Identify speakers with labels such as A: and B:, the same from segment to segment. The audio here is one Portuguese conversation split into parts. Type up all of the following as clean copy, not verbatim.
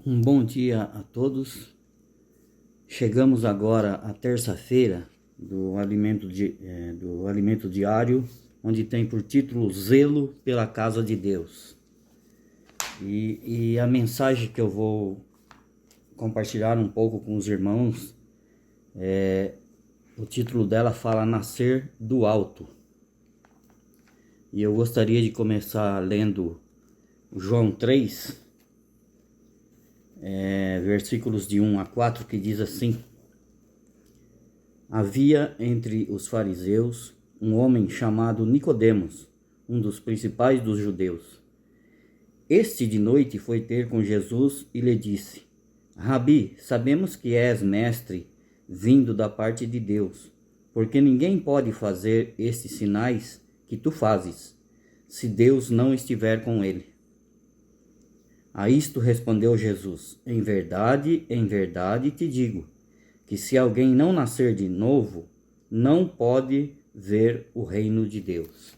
A: Um bom dia a todos. Chegamos agora à terça-feira do alimento diário, onde tem por título Zelo pela Casa de Deus. E a mensagem que eu vou compartilhar um pouco com os irmãos, o título dela fala Nascer do Alto. E eu gostaria de começar lendo João 3, versículos de 1 a 4, que diz assim: Havia entre os fariseus um homem chamado Nicodemos, um dos principais dos judeus. Este de noite foi ter com Jesus e lhe disse: Rabi, sabemos que és mestre vindo da parte de Deus, porque ninguém pode fazer estes sinais que tu fazes, se Deus não estiver com ele. A isto respondeu Jesus: em verdade te digo, que se alguém não nascer de novo, não pode ver o reino de Deus.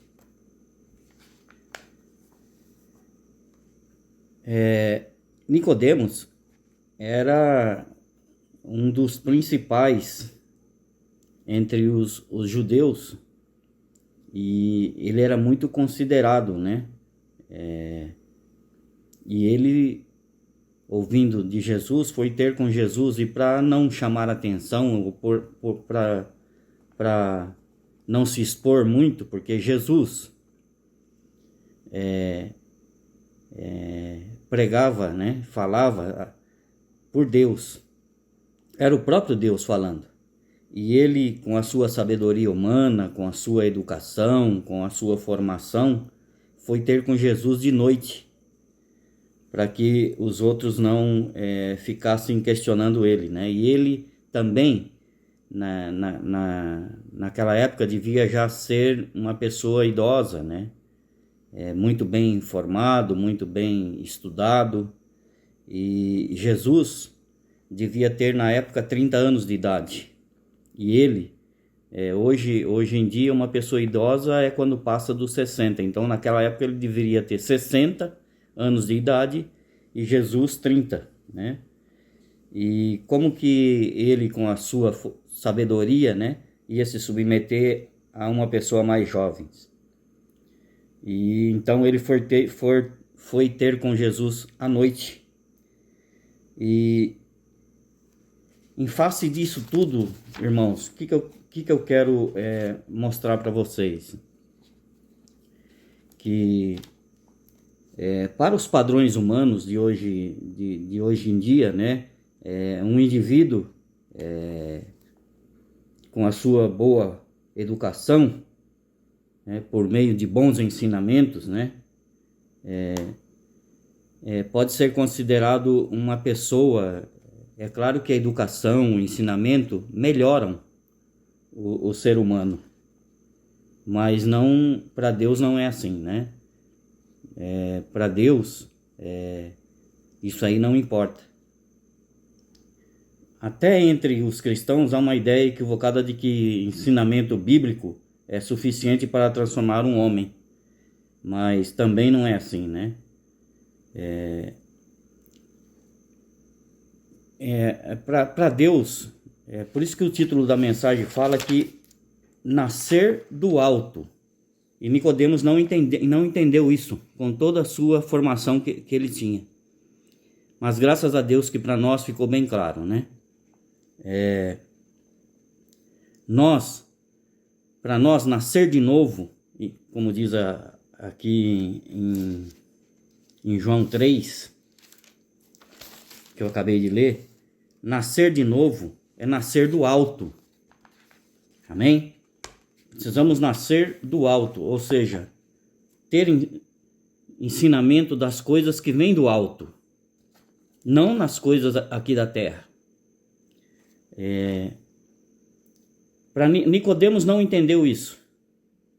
A: Nicodemos era um dos principais entre os judeus, e ele era muito considerado, né? E ele, ouvindo de Jesus, foi ter com Jesus, e para não chamar atenção, para não se expor muito, porque Jesus pregava, né, falava por Deus, era o próprio Deus falando. E ele, com a sua sabedoria humana, com a sua educação, com a sua formação, foi ter com Jesus de noite, para que os outros não ficassem questionando ele, né? E ele também, naquela época, devia já ser uma pessoa idosa, né? Muito bem informado, muito bem estudado. E Jesus devia ter, na época, 30 anos de idade. E ele, hoje em dia, uma pessoa idosa é quando passa dos 60. Então, naquela época, ele deveria ter 60 anos de idade e Jesus 30, né? E como que ele, com a sua sabedoria, né, ia se submeter a uma pessoa mais jovem? E então ele foi ter com Jesus à noite. E em face disso tudo, irmãos, o que eu quero mostrar para vocês? Que para os padrões humanos de hoje em dia, né, um indivíduo com a sua boa educação, né, por meio de bons ensinamentos, né, pode ser considerado uma pessoa. É claro que a educação, o ensinamento melhoram o ser humano, mas não, para Deus não é assim, né? Para Deus, isso aí não importa. Até entre os cristãos há uma ideia equivocada de que ensinamento bíblico é suficiente para transformar um homem, mas também não é assim, né? Para Deus, por isso que o título da mensagem fala que nascer do alto. E Nicodemos não entendeu isso com toda a sua formação que ele tinha. Mas graças a Deus que para nós ficou bem claro, né? Para nós nascer de novo, como diz aqui em João 3, que eu acabei de ler, nascer de novo é nascer do alto. Amém? Precisamos nascer do alto, ou seja, ter ensinamento das coisas que vêm do alto, não nas coisas aqui da terra. Para Nicodemos não entendeu isso,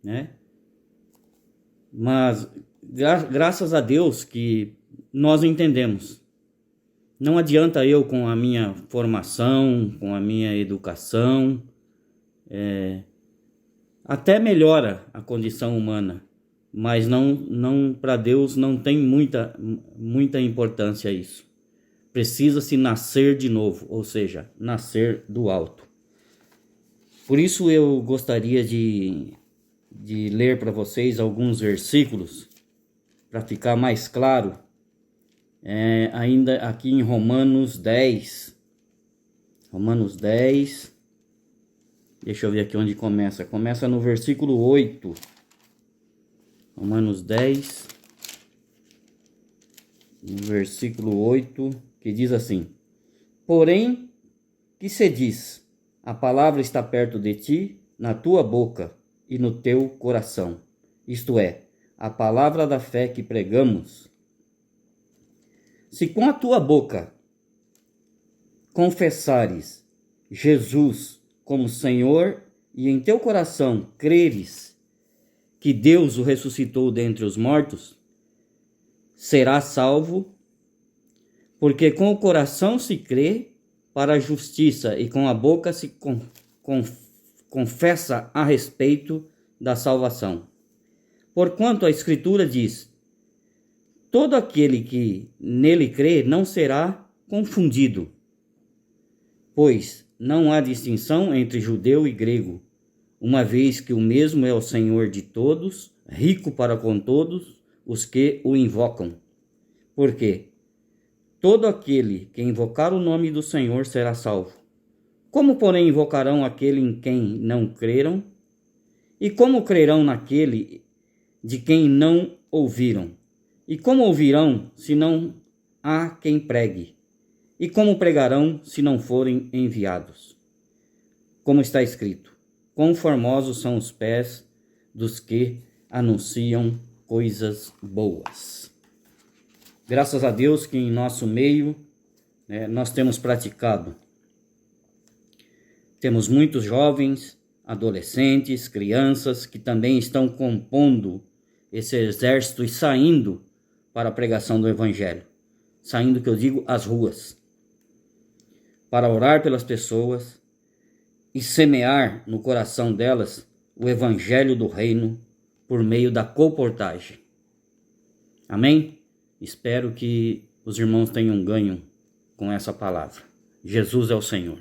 A: né? Mas graças a Deus que nós entendemos. Não adianta eu, com a minha formação, com a minha educação, até melhora a condição humana, mas não para Deus não tem muita importância isso. precisa-se nascer de novo, ou seja, nascer do alto. Por isso eu gostaria de ler para vocês alguns versículos, para ficar mais claro, ainda aqui em Romanos 10. Romanos 10, deixa eu ver aqui onde começa. Começa no versículo 8. Romanos 10, no versículo 8, que diz assim: Porém, que se diz, a palavra está perto de ti, na tua boca e no teu coração. Isto é, a palavra da fé que pregamos. Se com a tua boca confessares Jesus como Senhor e em teu coração creres que Deus o ressuscitou dentre os mortos, serás salvo, porque com o coração se crê para a justiça e com a boca se confessa a respeito da salvação. Porquanto a Escritura diz: todo aquele que nele crê não será confundido, pois não há distinção entre judeu e grego, uma vez que o mesmo é o Senhor de todos, rico para com todos os que o invocam. Porque todo aquele que invocar o nome do Senhor será salvo. Como, porém, invocarão aquele em quem não creram? E como crerão naquele de quem não ouviram? E como ouvirão se não há quem pregue? E como pregarão se não forem enviados? Como está escrito: quão formosos são os pés dos que anunciam coisas boas. Graças a Deus que em nosso meio nós temos praticado. Temos muitos jovens, adolescentes, crianças que também estão compondo esse exército e saindo para a pregação do Evangelho. Saindo, que eu digo, às ruas, para orar pelas pessoas e semear no coração delas o Evangelho do Reino por meio da colportagem. Amém? Espero que os irmãos tenham ganho com essa palavra. Jesus é o Senhor.